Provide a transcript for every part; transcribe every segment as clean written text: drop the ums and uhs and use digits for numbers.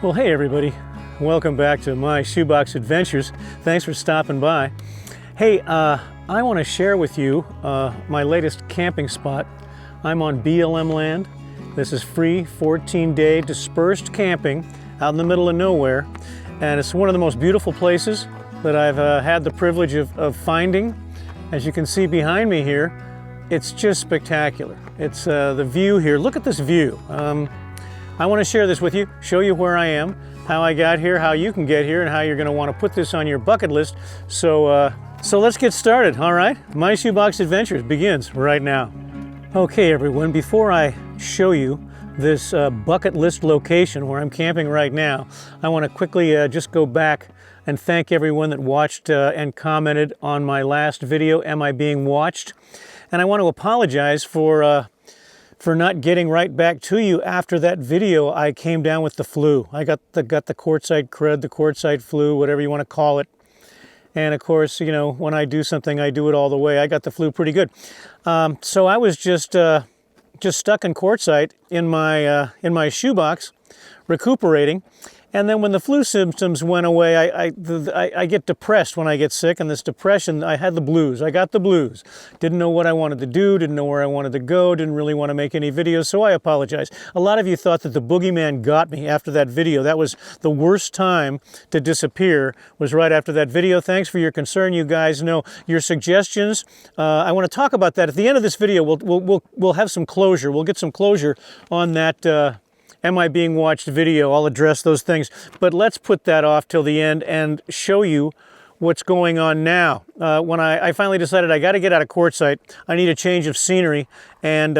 Well, hey everybody, welcome back to my shoebox adventures. Thanks for stopping by. Hey, I want to share with you my latest camping spot. I'm on BLM land. This is free 14-day dispersed camping out in the middle of nowhere, and it's one of the most beautiful places that I've had the privilege of finding. As you can see behind me here, it's just spectacular. It's the view here. Look at this view. I want to share this with you, show you where I am, how I got here, how you can get here, and how you're going to want to put this on your bucket list. So let's get started, all right? My Shoebox Adventures begins right now. Okay, everyone, before I show you this bucket list location where I'm camping right now, I want to quickly just go back and thank everyone that watched and commented on my last video, Am I Being Watched? And I want to apologize for not getting right back to you after that video. I came down with the flu. I got the courtside crud, the courtside flu, whatever you want to call it. And of course, you know, when I do something, I do it all the way. I got the flu pretty good. So I was just stuck in courtside in my shoebox, recuperating. And then when the flu symptoms went away, I get depressed when I get sick, and this depression, I had the blues. I got the blues. Didn't know what I wanted to do, didn't know where I wanted to go, didn't really want to make any videos, so I apologize. A lot of you thought that the boogeyman got me after that video. That was the worst time to disappear, was right after that video. Thanks for your concern, you guys. Know your suggestions. I want to talk about that. At the end of this video, we'll have some closure. We'll get some closure on that Am I Being Watched video. I'll address those things, but let's put that off till the end and show you what's going on now. When I finally decided I got to get out of Quartzsite, I need a change of scenery, and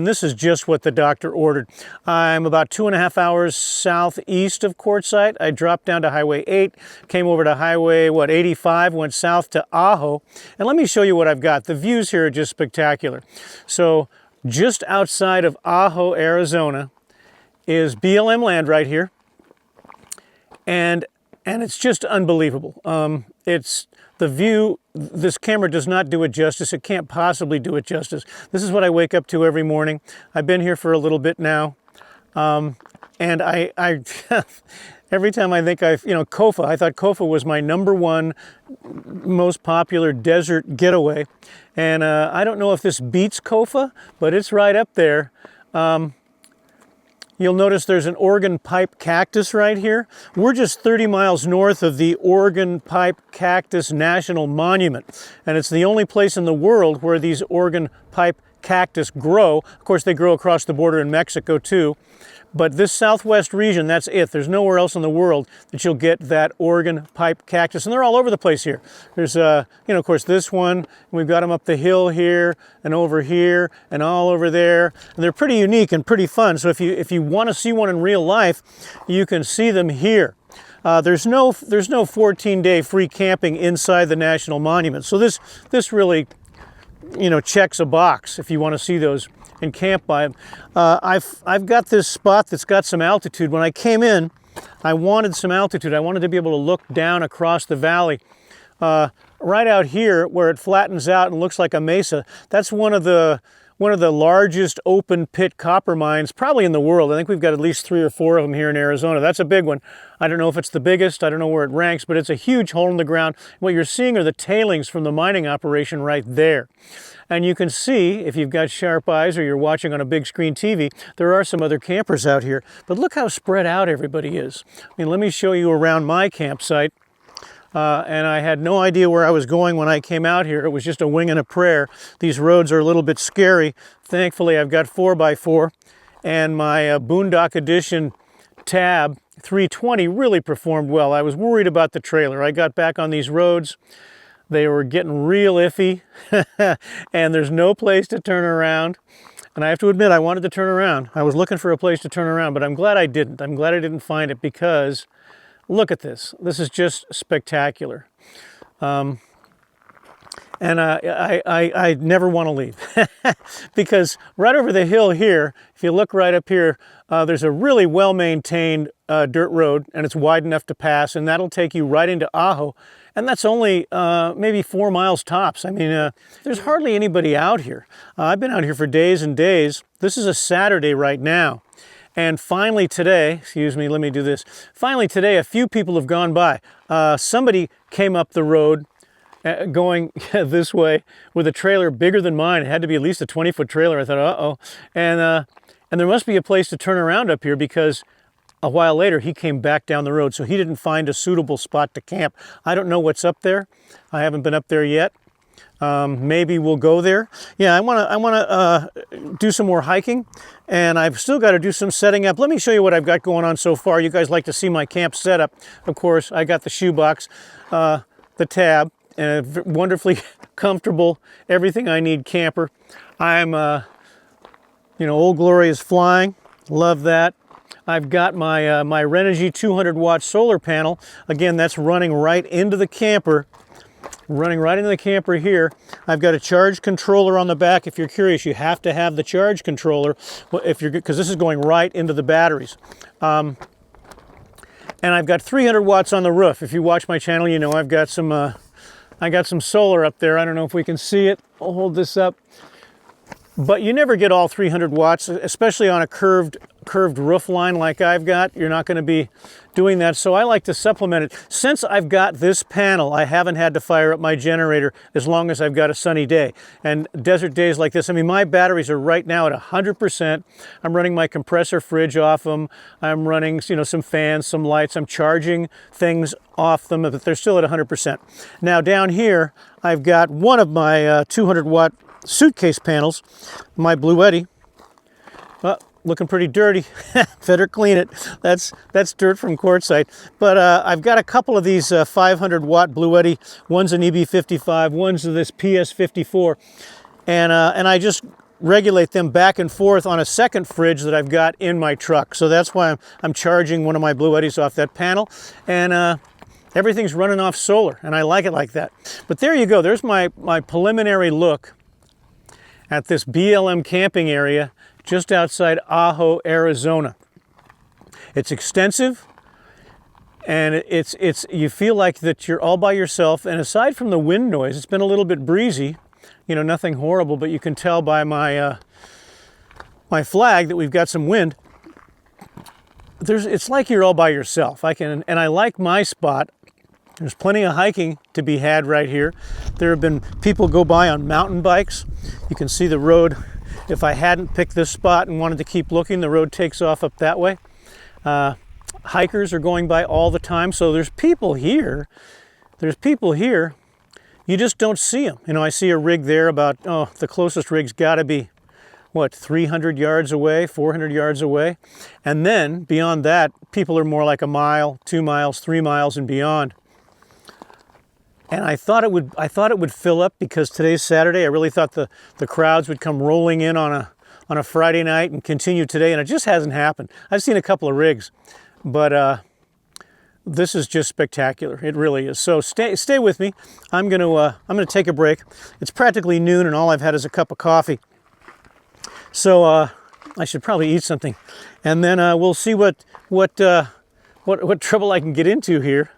this is just what the doctor ordered. I'm about 2.5 hours southeast of Quartzsite. I dropped down to Highway 8, came over to Highway 85, went south to Ajo, and let me show you what I've got. The views here are just spectacular. So just outside of Ajo, Arizona, is BLM land right here, and it's just unbelievable. It's the view. This camera does not do it justice. It can't possibly do it justice. This is what I wake up to every morning. I've been here for a little bit now, and I every time I think Kofa. I thought Kofa was my #1 most popular desert getaway, and I don't know if this beats Kofa, but it's right up there. You'll notice there's an Oregon pipe cactus right here. We're just 30 miles north of the Oregon Pipe Cactus National Monument, and it's the only place in the world where these Oregon pipe cactus grow. Of course, they grow across the border in Mexico too, but this southwest region, that's it. There's nowhere else in the world that you'll get that Oregon pipe cactus, and they're all over the place here. There's, of course, this one, and we've got them up the hill here, and over here, and all over there, and they're pretty unique and pretty fun. So if you want to see one in real life, you can see them here. There's no 14-day free camping inside the National Monument, so this really, checks a box if you want to see those and camp by them. I've got this spot that's got some altitude. When I came in, I wanted some altitude. I wanted to be able to look down across the valley. Right out here where it flattens out and looks like a mesa, that's one of the largest open pit copper mines probably in the world. I think we've got at least 3 or 4 of them here in Arizona. That's a big one. I don't know if it's the biggest, I don't know where it ranks, but it's a huge hole in the ground. What you're seeing are the tailings from the mining operation right there. And you can see, if you've got sharp eyes or you're watching on a big screen TV, there are some other campers out here. But look how spread out everybody is. I mean, let me show you around my campsite. And I had no idea where I was going when I came out here. It was just a wing and a prayer. These roads are a little bit scary. Thankfully, I've got 4x4, and my Boondock Edition Tab 320 really performed well. I was worried about the trailer. I got back on these roads. They were getting real iffy, and there's no place to turn around. And I have to admit, I wanted to turn around. I was looking for a place to turn around, but I'm glad I didn't. I'm glad I didn't find it, because look at this. This is just spectacular. And I never want to leave because right over the hill here, if you look right up here, there's a really well-maintained dirt road, and it's wide enough to pass, and that'll take you right into Ajo. And that's only maybe 4 miles tops. I mean, there's hardly anybody out here. I've been out here for days and days. This is a Saturday right now. And finally today, excuse me, let me do this. Finally today, a few people have gone by. Somebody came up the road going this way with a trailer bigger than mine. It had to be at least a 20-foot trailer. I thought, uh-oh. And there must be a place to turn around up here, because a while later he came back down the road, so he didn't find a suitable spot to camp. I don't know what's up there. I haven't been up there yet. Maybe we'll go there. Yeah, I want to do some more hiking, and I've still got to do some setting up. Let me show you what I've got going on so far. You guys like to see my camp setup. Of course, I got the shoebox, the tab, and a wonderfully comfortable, everything I need camper. I'm, you know, Old Glory is flying. Love that. I've got my my Renogy 200-watt solar panel. Again, that's running right into the camper. Running right into the camper here. I've got a charge controller on the back. If you're curious, you have to have the charge controller if you're, because this is going right into the batteries. And I've got 300 watts on the roof. If you watch my channel, you know I've got some I got some solar up there. I don't know if we can see it. I'll hold this up. But you never get all 300 watts, especially on a curved roof line like I've got. You're not going to be doing that, so I like to supplement it. Since I've got this panel, I haven't had to fire up my generator as long as I've got a sunny day. And desert days like this, I mean, my batteries are right now at 100%. I'm running my compressor fridge off them. I'm running, you know, some fans, some lights. I'm charging things off them, but they're still at 100%. Now down here, I've got one of my 200-watt suitcase panels, my Bluetti. Looking pretty dirty. Better clean it. That's dirt from quartzite. But I've got a couple of these 500-watt Bluetti. One's an EB55, one's this PS54, and I just regulate them back and forth on a second fridge that I've got in my truck. So that's why I'm charging one of my Bluettis off that panel, and everything's running off solar, and I like it like that. But there you go. There's my preliminary look at this BLM camping area just outside Ajo, Arizona. It's extensive, and it's you feel like that you're all by yourself, and aside from the wind noise, it's been a little bit breezy, you know, nothing horrible, but you can tell by my my flag that we've got some wind. It's like you're all by yourself. And I like my spot. There's plenty of hiking to be had right here. There have been people go by on mountain bikes. You can see the road. If I hadn't picked this spot and wanted to keep looking, the road takes off up that way. Hikers are going by all the time. So there's people here. There's people here. You just don't see them. You know, I see a rig there about, the closest rig's got to be, what, 300 yards away, 400 yards away. And then beyond that, people are more like a mile, 2 miles, 3 miles and beyond. And I thought it would fill up because today's Saturday. I really thought the crowds would come rolling in on a Friday night and continue today, and it just hasn't happened. I've seen a couple of rigs, but this is just spectacular. It really is. So stay with me. I'm gonna take a break. It's practically noon, and all I've had is a cup of coffee. So I should probably eat something, and then we'll see what trouble I can get into here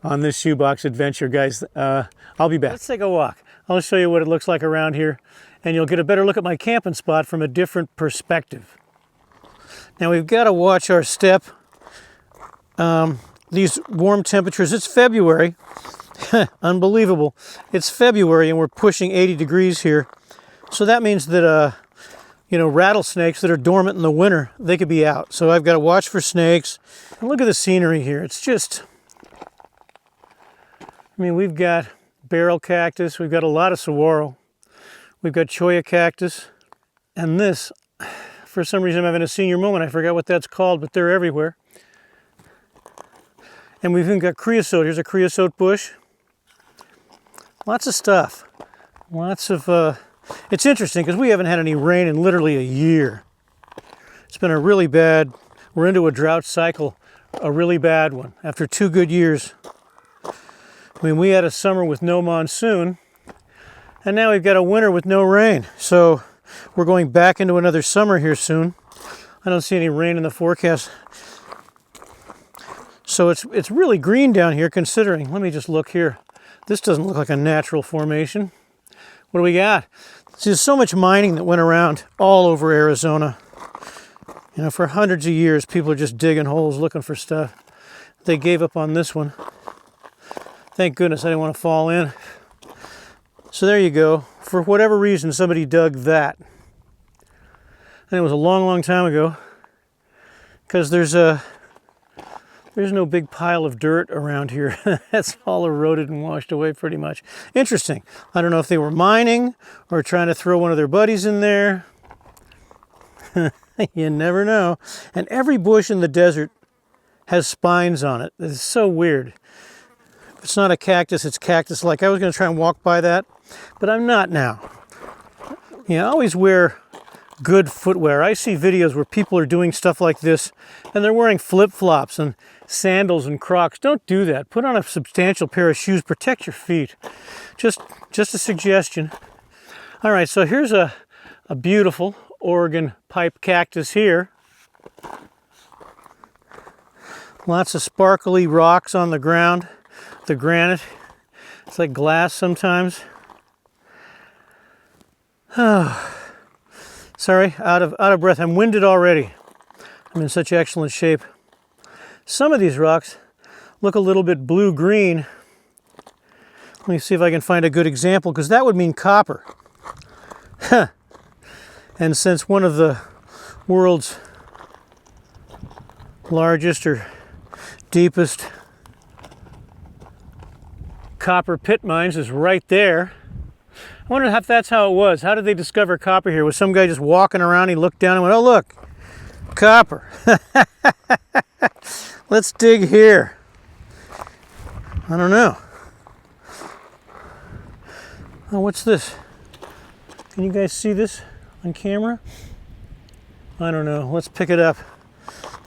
on this shoebox adventure, guys. I'll be back. Let's take a walk. I'll show you what it looks like around here, and you'll get a better look at my camping spot from a different perspective. Now we've got to watch our step. These warm temperatures, it's February. Unbelievable. It's February and we're pushing 80 degrees here. So that means that, you know, rattlesnakes that are dormant in the winter, they could be out. So I've got to watch for snakes. And look at the scenery here. It's just, I mean, we've got barrel cactus, we've got a lot of saguaro, we've got cholla cactus, and this, for some reason I'm having a senior moment, I forgot what that's called, but they're everywhere. And we've even got creosote. Here's a creosote bush. Lots of stuff. Lots of, it's interesting because we haven't had any rain in literally a year. It's been a really bad, we're into a drought cycle, a really bad one, after 2 good years. I mean, we had a summer with no monsoon, and now we've got a winter with no rain. So we're going back into another summer here soon. I don't see any rain in the forecast. So it's really green down here considering. Let me just look here. This doesn't look like a natural formation. What do we got? There's so much mining that went around all over Arizona. You know, for hundreds of years, people are just digging holes looking for stuff. They gave up on this one. Thank goodness I didn't want to fall in. So there you go. For whatever reason, somebody dug that. And it was a long, long time ago, because there's no big pile of dirt around here. That's all eroded and washed away pretty much. Interesting. I don't know if they were mining or trying to throw one of their buddies in there. You never know. And every bush in the desert has spines on it. It's so weird. If it's not a cactus, it's cactus-like. I was going to try and walk by that, but I'm not now. I always wear good footwear. I see videos where people are doing stuff like this and they're wearing flip-flops and sandals and Crocs. Don't do that. Put on a substantial pair of shoes. Protect your feet. Just a suggestion. All right, so here's a beautiful Oregon pipe cactus here. Lots of sparkly rocks on the ground. The granite. It's like glass sometimes. Oh. Sorry, out of breath. I'm winded already. I'm in such excellent shape. Some of these rocks look a little bit blue-green. Let me see if I can find a good example, because that would mean copper. And since one of the world's largest or deepest copper pit mines is right there, I wonder if that's how it was. How did they discover copper here? Was some guy just walking around, he looked down and went, oh look, copper. Let's dig here. I don't know. Oh, what's this? Can you guys see this on camera? I don't know. Let's pick it up.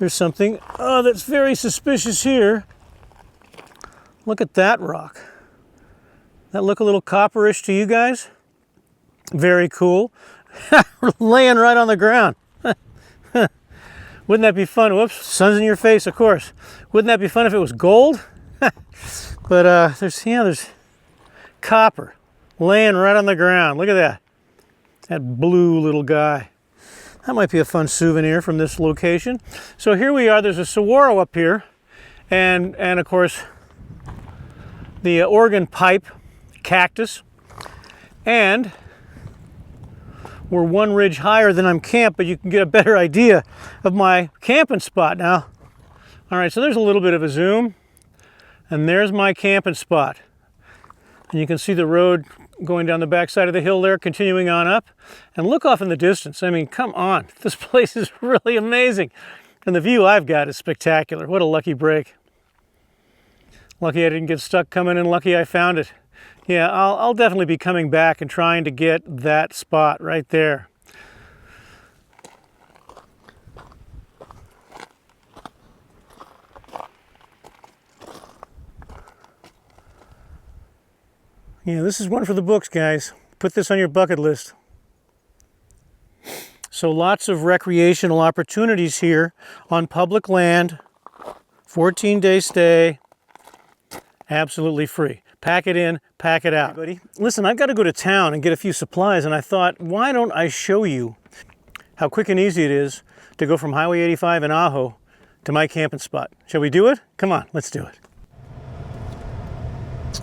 There's something, oh, that's very suspicious here. Look at that rock. That look a little copperish to you guys? Very cool. Laying right on the ground. Wouldn't that be fun? Whoops, sun's in your face, of course. Wouldn't that be fun if it was gold? But there's copper laying right on the ground. Look at that. That blue little guy. That might be a fun souvenir from this location. So here we are. There's a saguaro up here. And of course, the Oregon pipe cactus. And we're one ridge higher than I'm camped, but you can get a better idea of my camping spot now. All right, so there's a little bit of a zoom, and there's my camping spot. And you can see the road going down the back side of the hill there, continuing on up. And look off in the distance. I mean, come on. This place is really amazing. And the view I've got is spectacular. What a lucky break. Lucky I didn't get stuck coming in, lucky I found it. Yeah, I'll definitely be coming back and trying to get that spot right there. Yeah, this is one for the books, guys. Put this on your bucket list. So lots of recreational opportunities here on public land. 14-day stay. Absolutely free. Pack it in, pack it out. Buddy, listen, I've got to go to town and get a few supplies, and I thought, why don't I show you how quick and easy it is to go from Highway 85 in Ajo to my camping spot. Shall we do it? Come on, let's do it.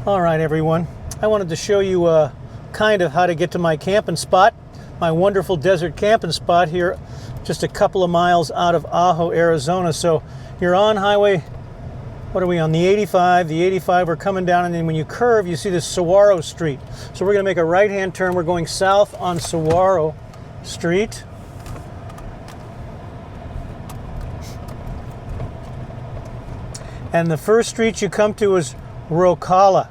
All right, everyone. I wanted to show you kind of how to get to my camping spot, my wonderful desert camping spot here just a couple of miles out of Ajo, Arizona. So you're on Highway, what are we on, the 85? The 85, we're coming down, and then when you curve, you see this Saguaro Street. So we're going to make a right-hand turn. We're going south on Saguaro Street. And the first street you come to is Rocalla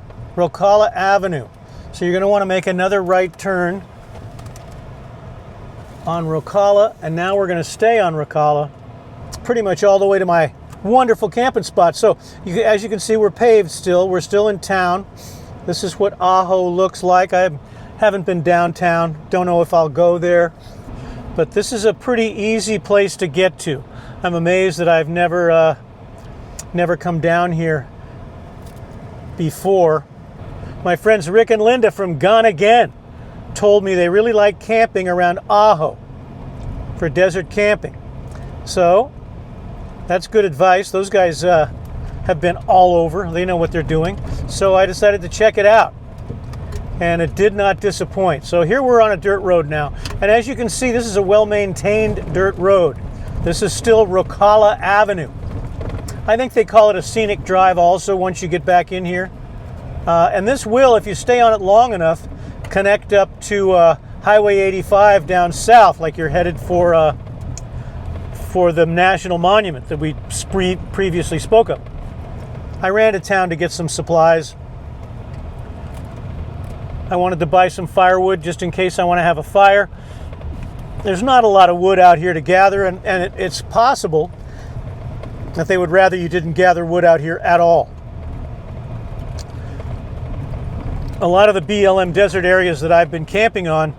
Avenue. So you're going to want to make another right turn on Rocalla, and now we're going to stay on Rocalla pretty much all the way to my wonderful camping spot. So as you can see, we're paved still. We're still in town. This is what Ajo looks like. I haven't been downtown. Don't know if I'll go there. But this is a pretty easy place to get to. I'm amazed that I've never come down here before. My friends Rick and Linda from Gone Again told me they really like camping around Ajo for desert camping. So that's good advice. Those guys have been all over. They know what they're doing. So I decided to check it out, and it did not disappoint. So here we're on a dirt road now, and as you can see, this is a well-maintained dirt road. This is still Rocalla Avenue. I think they call it a scenic drive also once you get back in here. And this will, if you stay on it long enough, connect up to Highway 85 down south, like you're headed for the National Monument that we previously spoke of. I ran to town to get some supplies. I wanted to buy some firewood just in case I want to have a fire. There's not a lot of wood out here to gather, and it's possible that they would rather you didn't gather wood out here at all. A lot of the BLM desert areas that I've been camping on,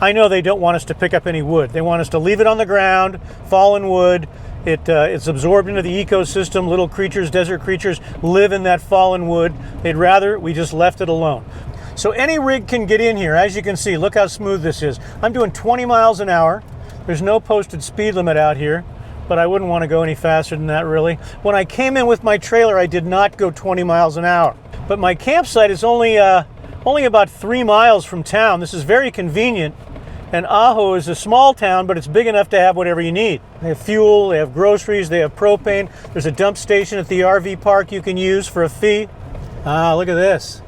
I know they don't want us to pick up any wood. They want us to leave it on the ground, fallen wood. It's absorbed into the ecosystem. Little creatures, desert creatures, live in that fallen wood. They'd rather we just left it alone. So any rig can get in here. As you can see, look how smooth this is. I'm doing 20 miles an hour. There's no posted speed limit out here, but I wouldn't want to go any faster than that, really. When I came in with my trailer, I did not go 20 miles an hour. But my campsite is only about 3 miles from town. This is very convenient. And Ajo is a small town, but it's big enough to have whatever you need. They have fuel, they have groceries, they have propane. There's a dump station at the RV park you can use for a fee. Ah, look at this.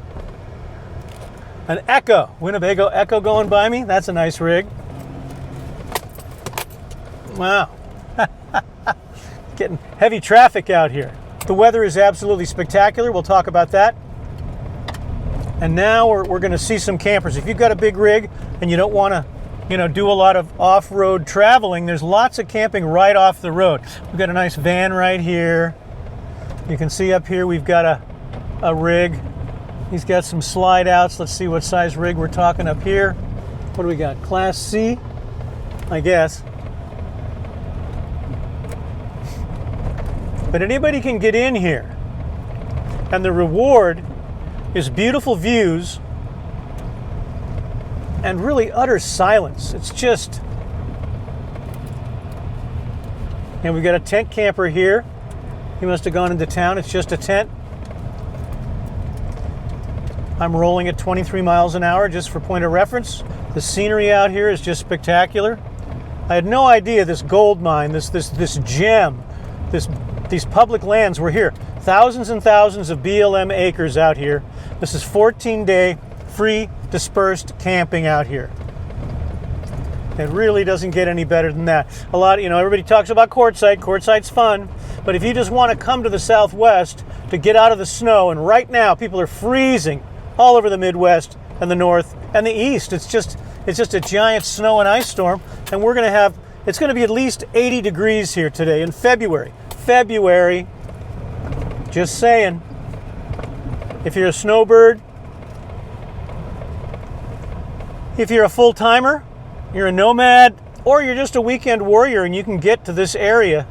An Echo, Winnebago Echo going by me. That's a nice rig. Wow. Getting heavy traffic out here. The weather is absolutely spectacular. We'll talk about that. And now we're going to see some campers. If you've got a big rig and you don't want to, do a lot of off-road traveling, there's lots of camping right off the road. We've got a nice van right here. You can see up here we've got a rig. He's got some slide outs. Let's see what size rig we're talking up here. What do we got? Class C, I guess. But anybody can get in here. And the reward is beautiful views and really utter silence. It's just, and we've got a tent camper here. He must have gone into town. It's just a tent. I'm rolling at 23 miles an hour just for point of reference. The scenery out here is just spectacular. I had no idea this gold mine, this gem, these public lands were here. Thousands and thousands of BLM acres out here. This is 14-day free dispersed camping out here. It really doesn't get any better than that. Everybody talks about Quartzsite. Quartzsite's fun, but if you just want to come to the Southwest to get out of the snow, and right now people are freezing all over the Midwest and the North and the East. It's just a giant snow and ice storm, and it's going to be at least 80 degrees here today in February. Just saying. If you're a snowbird, if you're a full-timer, you're a nomad, or you're just a weekend warrior and you can get to this area,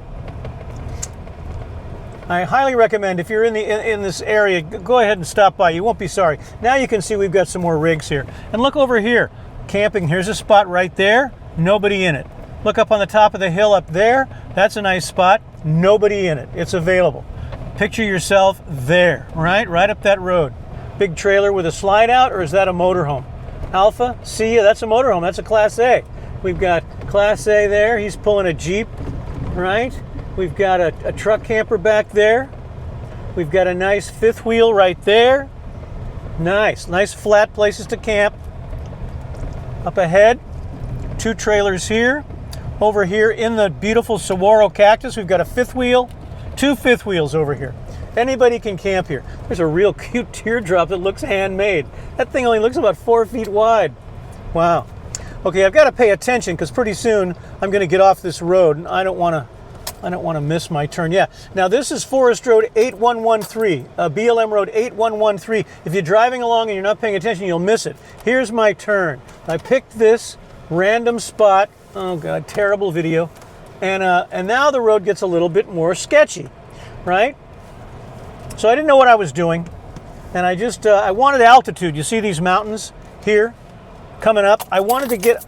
I highly recommend, if you're in this area, go ahead and stop by. You won't be sorry. Now you can see we've got some more rigs here. And look over here. Camping, here's a spot right there. Nobody in it. Look up on the top of the hill up there. That's a nice spot. Nobody in it. It's available. Picture yourself there, right up that road. Big trailer with a slide out, or is that a motorhome? Alpha, see ya, that's a motorhome. That's a Class A. We've got Class A there. He's pulling a Jeep, right? We've got a truck camper back there. We've got a nice fifth wheel right there. Nice flat places to camp. Up ahead, 2 trailers here. Over here in the beautiful saguaro cactus, we've got a fifth wheel, 2 fifth wheels over here. Anybody can camp here. There's a real cute teardrop that looks handmade. That thing only looks about 4 feet wide. Wow. Okay, I've got to pay attention because pretty soon I'm going to get off this road, and I don't want to miss my turn. Yeah. Now this is Forest Road 8113, BLM Road 8113. If you're driving along and you're not paying attention, you'll miss it. Here's my turn. I picked this random spot. Oh God, terrible video. And now the road gets a little bit more sketchy, right? So I didn't know what I was doing, and I wanted altitude. You see these mountains here coming up? I wanted to get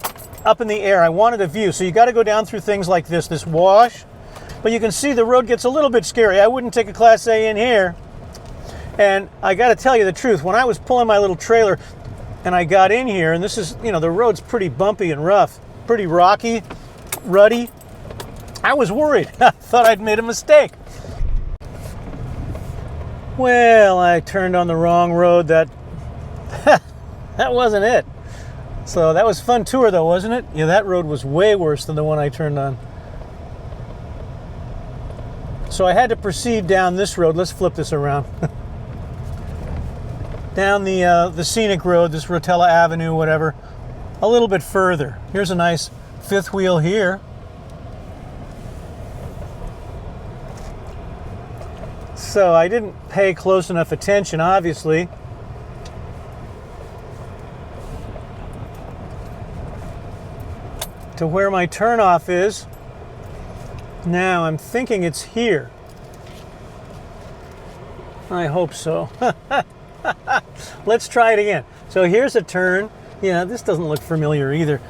up in the air. I wanted a view. So you got to go down through things like this wash. But you can see the road gets a little bit scary. I wouldn't take a Class A in here. And I got to tell you the truth, when I was pulling my little trailer and I got in here, and this is, you know, the road's pretty bumpy and rough, pretty rocky, ruddy, I was worried. I thought I'd made a mistake. Well, I turned on the wrong road. That wasn't it. So that was a fun tour though, wasn't it? Yeah, that road was way worse than the one I turned on. So I had to proceed down this road. Let's flip this around. Down the scenic road, this Rotella Avenue, whatever, a little bit further. Here's a nice fifth wheel here. So I didn't pay close enough attention, obviously. To where my turnoff is. Now I'm thinking it's here. I hope so. Let's try it again. So here's a turn. Yeah, this doesn't look familiar either.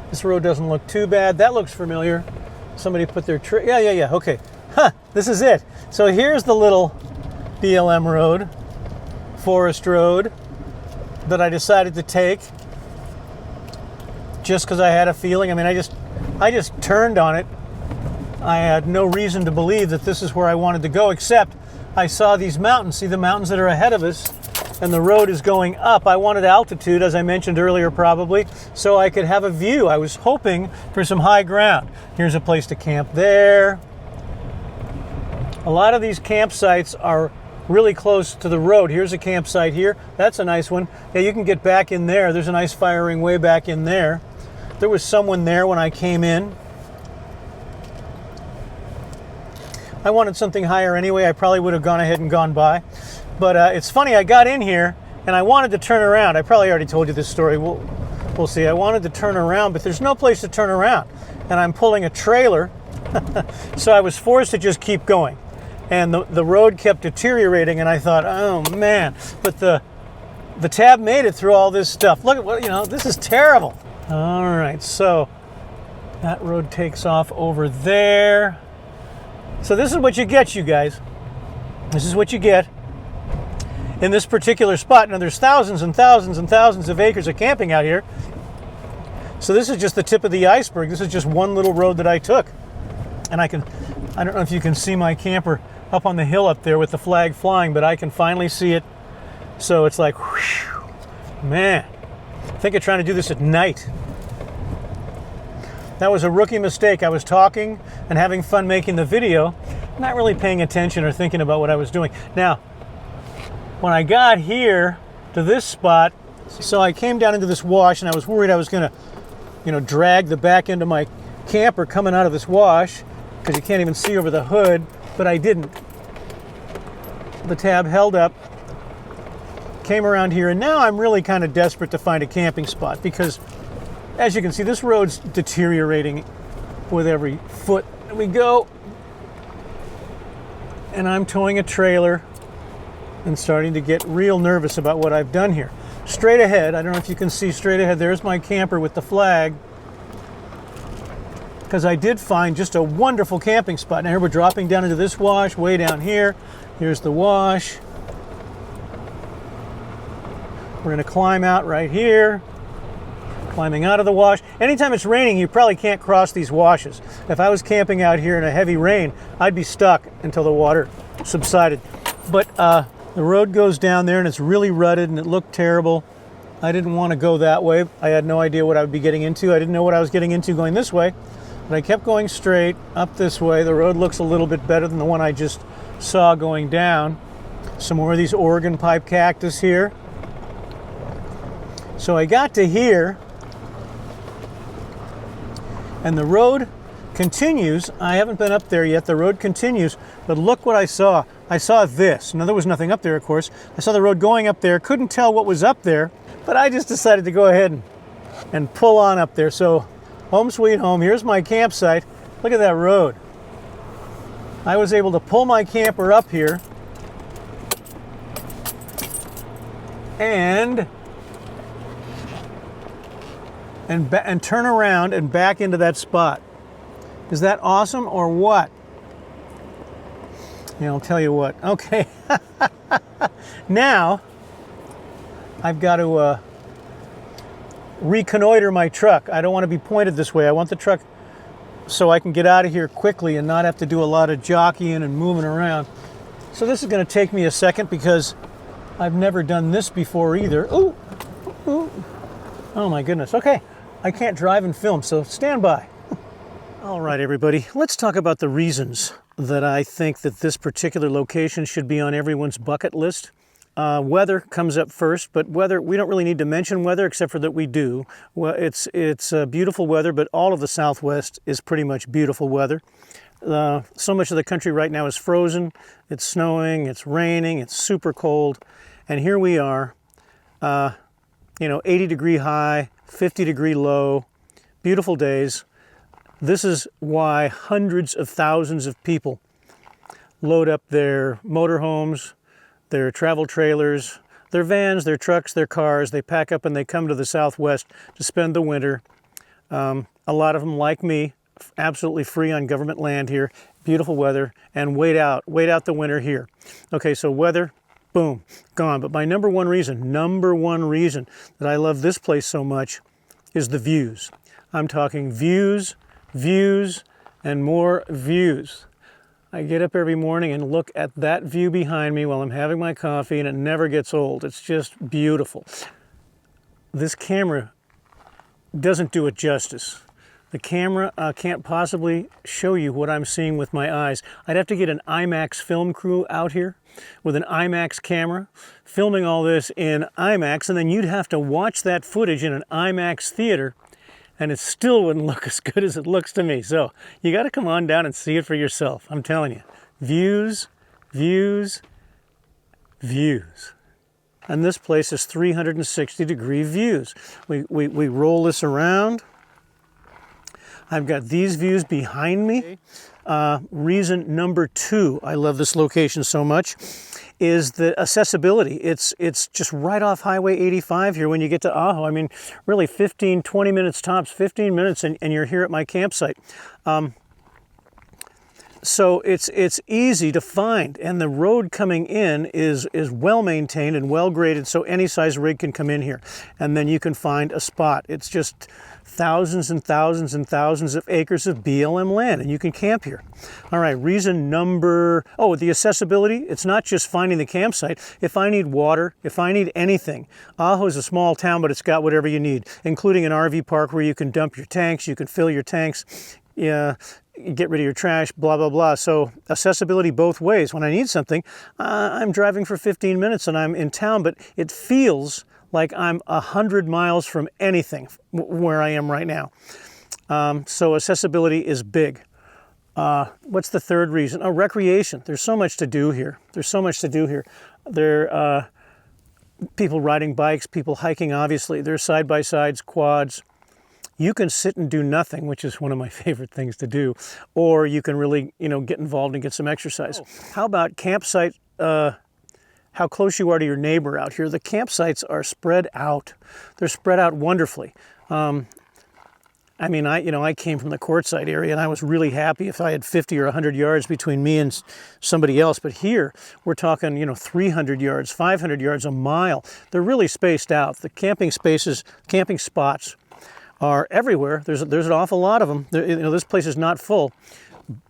This road doesn't look too bad. That looks familiar. Somebody put their yeah, okay. This is it. So here's the little BLM road, forest road, that I decided to take just because I had a feeling. I mean, I just turned on it. I had no reason to believe that this is where I wanted to go, except I saw these mountains. See the mountains that are ahead of us, and the road is going up. I wanted altitude, as I mentioned earlier, probably, so I could have a view. I was hoping for some high ground. Here's a place to camp there. A lot of these campsites are really close to the road. Here's a campsite here. That's a nice one. Yeah, you can get back in there. There's a nice firing way back in there. There was someone there when I came in. I wanted something higher anyway. I probably would have gone ahead and gone by. But it's funny, I got in here and I wanted to turn around. I probably already told you this story. We'll see. I wanted to turn around, but there's no place to turn around. And I'm pulling a trailer. So I was forced to just keep going. And the road kept deteriorating, and I thought, oh man, but the tab made it through all this stuff. Look at what, you know, this is terrible. All right, so that road takes off over there. So this is what you get, you guys. This is what you get in this particular spot. Now there's thousands and thousands and thousands of acres of camping out here. So this is just the tip of the iceberg. This is just one little road that I took. And I don't know if you can see my camper up on the hill up there with the flag flying, but I can finally see it. So it's like, whew, man, I think of trying to do this at night. That was a rookie mistake. I was talking and having fun making the video, not really paying attention or thinking about what I was doing. Now, when I got here to this spot, so I came down into this wash and I was worried I was gonna, drag the back end of my camper coming out of this wash, because you can't even see over the hood, but I didn't. The tab held up, came around here, and now I'm really kind of desperate to find a camping spot because, as you can see, this road's deteriorating with every foot that we go. And I'm towing a trailer and starting to get real nervous about what I've done here. Straight ahead, I don't know if you can see straight ahead, there's my camper with the flag, because I did find just a wonderful camping spot. Now here we're dropping down into this wash, way down here. Here's the wash. We're going to climb out right here. Climbing out of the wash. Anytime it's raining, you probably can't cross these washes. If I was camping out here in a heavy rain, I'd be stuck until the water subsided. But the road goes down there and it's really rutted and it looked terrible. I didn't want to go that way. I had no idea what I would be getting into. I didn't know what I was getting into going this way. But I kept going straight up this way. The road looks a little bit better than the one I just saw going down. Some more of these Oregon pipe cactus here. So I got to here, and the road continues. I haven't been up there yet. The road continues, but look what I saw. I saw this. Now, there was nothing up there, of course. I saw the road going up there. Couldn't tell what was up there, but I just decided to go ahead and pull on up there. So home sweet home. Here's my campsite. Look at that road. I was able to pull my camper up here and and turn around and back into that spot. Is that awesome or what? Yeah, I'll tell you what. Okay. Now, I've got to reconnoiter my truck. I don't want to be pointed this way. I want the truck so I can get out of here quickly and not have to do a lot of jockeying and moving around. So this is going to take me a second because I've never done this before either. Ooh, ooh. Oh my goodness. Okay, I can't drive and film, so stand by. All right, everybody, let's talk about the reasons that I think that this particular location should be on everyone's bucket list. Weather comes up first, but weather, we don't really need to mention weather except for that we do. Well, it's beautiful weather, but all of the Southwest is pretty much beautiful weather. So much of the country right now is frozen. It's snowing, it's raining, it's super cold. And here we are, 80-degree high, 50-degree low, beautiful days. This is why hundreds of thousands of people load up their motorhomes, their travel trailers, their vans, their trucks, their cars. They pack up and they come to the Southwest to spend the winter. A lot of them, like me, absolutely free on government land here, beautiful weather, and wait out the winter here. Okay, so weather, boom, gone. But my number one reason that I love this place so much is the views. I'm talking views, and more views. I get up every morning and look at that view behind me while I'm having my coffee, and it never gets old. It's just beautiful. This camera doesn't do it justice. The camera can't possibly show you what I'm seeing with my eyes. I'd have to get an IMAX film crew out here with an IMAX camera, filming all this in IMAX, and then you'd have to watch that footage in an IMAX theater, and it still wouldn't look as good as it looks to me. So you got to come on down and see it for yourself. I'm telling you, views, views, views. And this place is 360-degree views. We roll this around. I've got these views behind me. Reason number two I love this location so much is the accessibility. It's just right off Highway 85 here when you get to Ajo. I mean, really 15, 20 minutes tops, 15 minutes, and you're here at my campsite. So it's easy to find, and the road coming in is well maintained and well graded, so any size rig can come in here, and then you can find a spot. It's just thousands and thousands and thousands of acres of BLM land, and you can camp here. All right, reason number, the accessibility. It's not just finding the campsite. If I need water, if I need anything, Ajo is a small town, but it's got whatever you need, including an RV park where you can dump your tanks, you can fill your tanks, get rid of your trash, blah, blah, blah. So accessibility both ways. When I need something, I'm driving for 15 minutes and I'm in town, but it feels like I'm 100 miles from anything where I am right now. So accessibility is big. What's the third reason? Recreation. There's so much to do here. There are people riding bikes, people hiking, obviously. There's side-by-sides, quads. You can sit and do nothing, which is one of my favorite things to do, or you can really, get involved and get some exercise. How about campsite, how close you are to your neighbor out here? The campsites are spread out. They're spread out wonderfully. I came from the Quartzsite area, and I was really happy if I had 50 or 100 yards between me and somebody else. But here, we're talking, 300 yards, 500 yards, a mile. They're really spaced out. The camping spots are everywhere. There's an awful lot of them. This place is not full,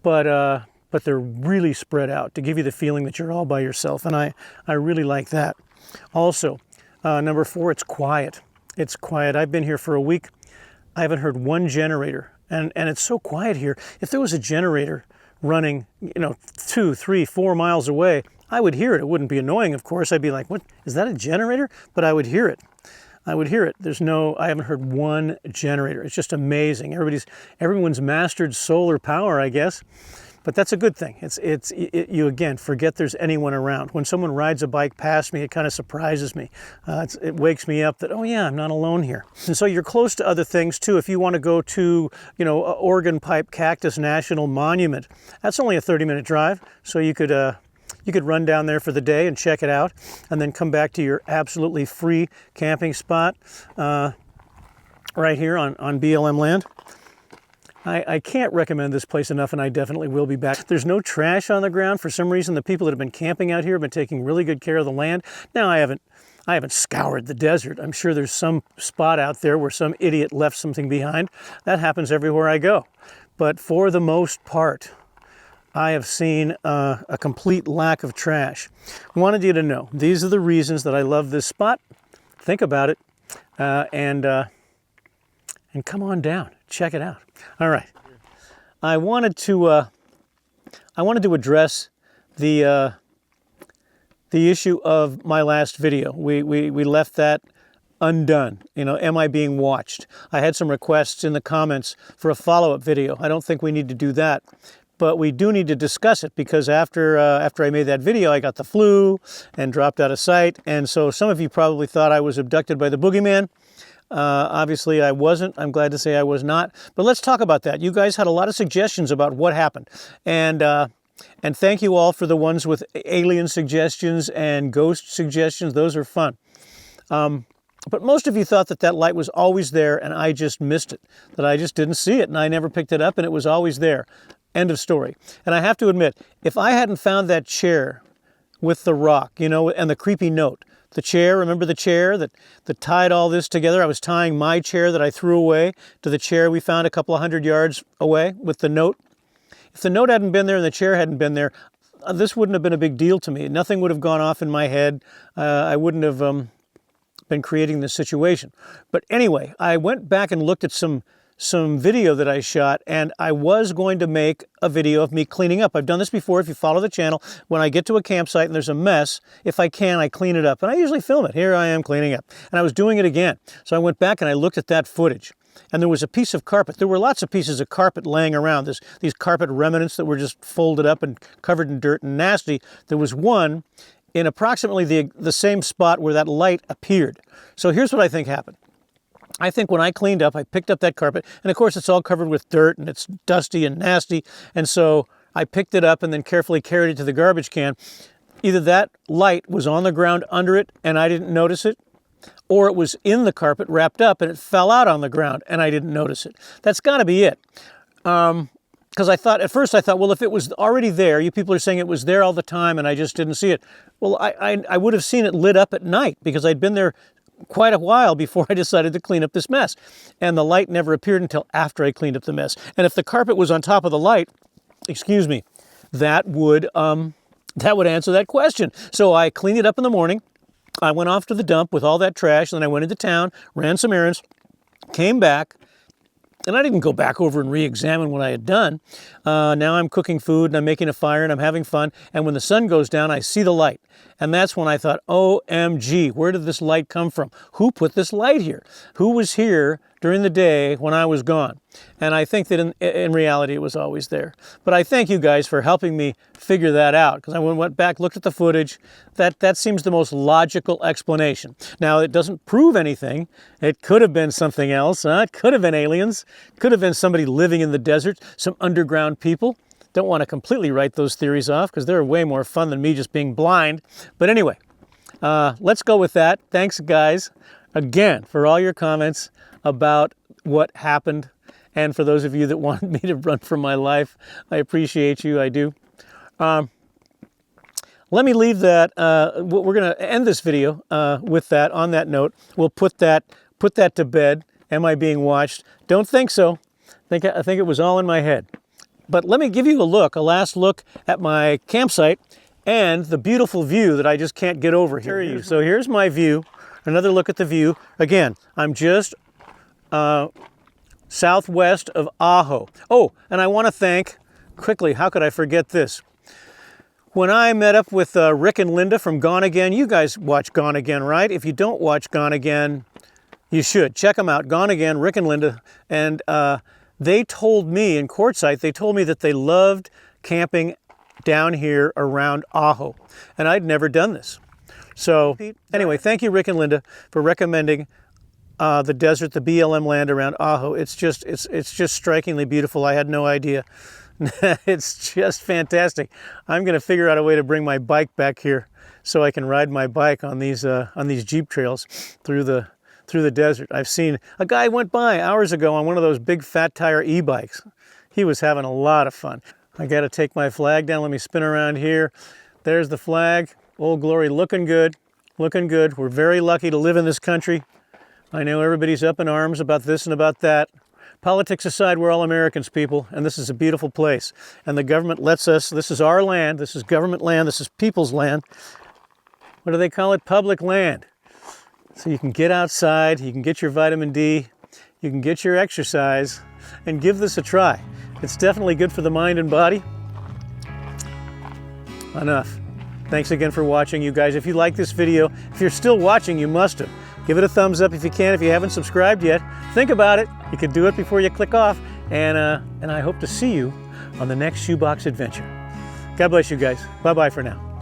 but they're really spread out to give you the feeling that you're all by yourself, and I really like that. Also, number 4, it's quiet. It's quiet. I've been here for a week. I haven't heard one generator, and it's so quiet here. If there was a generator running, 2, 3, 4 miles away, I would hear it. It wouldn't be annoying, of course. I'd be like, what, is that a generator? But I would hear it. I haven't heard one generator. It's just amazing. Everyone's mastered solar power, I guess. But that's a good thing. You again forget there's anyone around. When someone rides a bike past me, it kind of surprises me. It wakes me up that, oh yeah, I'm not alone here. And so you're close to other things too. If you want to go to, Oregon Pipe Cactus National Monument, that's only a 30-minute drive. So you could run down there for the day and check it out, and then come back to your absolutely free camping spot. right here on BLM land. I can't recommend this place enough, and I definitely will be back. There's no trash on the ground. For some reason, the people that have been camping out here have been taking really good care of the land. Now, I haven't scoured the desert. I'm sure there's some spot out there where some idiot left something behind. That happens everywhere I go. But for the most part, I have seen a complete lack of trash. Wanted you to know, these are the reasons that I love this spot. Think about it, and come on down. Check it out. All right. I wanted to address the issue of my last video. We left that undone. You know, am I being watched? I had some requests in the comments for a follow-up video. I don't think we need to do that, but we do need to discuss it, because after I made that video, I got the flu and dropped out of sight. And so some of you probably thought I was abducted by the boogeyman. Obviously I wasn't. I'm glad to say I was not. But let's talk about that. You guys had a lot of suggestions about what happened. And thank you all for the ones with alien suggestions and ghost suggestions. Those are fun. But most of you thought that that light was always there and I just missed it, that I just didn't see it and I never picked it up and it was always there. End of story. And I have to admit, if I hadn't found that chair with the rock, you know, and the creepy note, the chair, remember the chair that tied all this together? I was tying my chair that I threw away to the chair we found a couple of 100 yards away with the note. If the note hadn't been there and the chair hadn't been there, this wouldn't have been a big deal to me. Nothing would have gone off in my head. I wouldn't have been creating this situation. But anyway, I went back and looked at some video that I shot, and I was going to make a video of me cleaning up. I've done this before. If you follow the channel, when I get to a campsite and there's a mess, if I can, I clean it up. And I usually film it. Here I am cleaning up. And I was doing it again. So I went back and I looked at that footage. And there was a piece of carpet. There were lots of pieces of carpet laying around. These carpet remnants that were just folded up and covered in dirt and nasty. There was one in approximately the same spot where that light appeared. So here's what I think happened. I think when I cleaned up, I picked up that carpet, and of course it's all covered with dirt and it's dusty and nasty, and so I picked it up and then carefully carried it to the garbage can. Either that light was on the ground under it and I didn't notice it, or it was in the carpet wrapped up and it fell out on the ground and I didn't notice it. That's got to be it. Because at first I thought, well, if it was already there, you people are saying it was there all the time and I just didn't see it. Well, I would have seen it lit up at night because I'd been there quite a while before I decided to clean up this mess. And the light never appeared until after I cleaned up the mess. And if the carpet was on top of the light, excuse me, that would answer that question. So I cleaned it up in the morning. I went off to the dump with all that trash. Then I went into town, ran some errands, came back, and I didn't go back over and re-examine what I had done. Now I'm cooking food and I'm making a fire and I'm having fun. And when the sun goes down, I see the light. And that's when I thought, OMG, where did this light come from? Who put this light here? Who was here during the day when I was gone? And I think that in reality, it was always there. But I thank you guys for helping me figure that out, because I went back, looked at the footage. That seems the most logical explanation. Now, it doesn't prove anything. It could have been something else. It could have been aliens. Could have been somebody living in the desert, some underground people. Don't want to completely write those theories off because they're way more fun than me just being blind. But anyway, let's go with that. Thanks, guys, again, for all your comments about what happened. And for those of you that wanted me to run for my life, I appreciate you. I do. Let me leave that. We're going to end this video with that. On that note, we'll put that to bed. Am I being watched? Don't think so. I think it was all in my head. But let me give you a last look at my campsite and the beautiful view that I just can't get over here. So here's my view. Another look at the view. Again, I'm just southwest of Ajo. Oh, and I want to thank, quickly, how could I forget this? When I met up with Rick and Linda from Gone Again, you guys watch Gone Again, right? If you don't watch Gone Again, you should. Check them out, Gone Again, Rick and Linda. And they told me in Quartzsite, they told me that they loved camping down here around Ajo. And I'd never done this. So anyway, thank you, Rick and Linda, for recommending the desert, the BLM land around Ajo. It's just strikingly beautiful. I had no idea. It's just fantastic. I'm going to figure out a way to bring my bike back here so I can ride my bike on these Jeep trails through the through the desert. I've seen a guy went by hours ago on one of those big fat tire e-bikes. He was having a lot of fun. I got to take my flag down. Let me spin around here. There's the flag. Old Glory, looking good, looking good. We're very lucky to live in this country. I know everybody's up in arms about this and about that. Politics aside, we're all Americans, people, and this is a beautiful place. And the government lets us, this is our land, this is government land, this is people's land. What do they call it? Public land. So you can get outside, you can get your vitamin D, you can get your exercise, and give this a try. It's definitely good for the mind and body. Enough. Thanks again for watching, you guys. If you like this video, if you're still watching, you must have. Give it a thumbs up if you can. If you haven't subscribed yet, think about it. You could do it before you click off. And I hope to see you on the next shoebox adventure. God bless you guys. Bye-bye for now.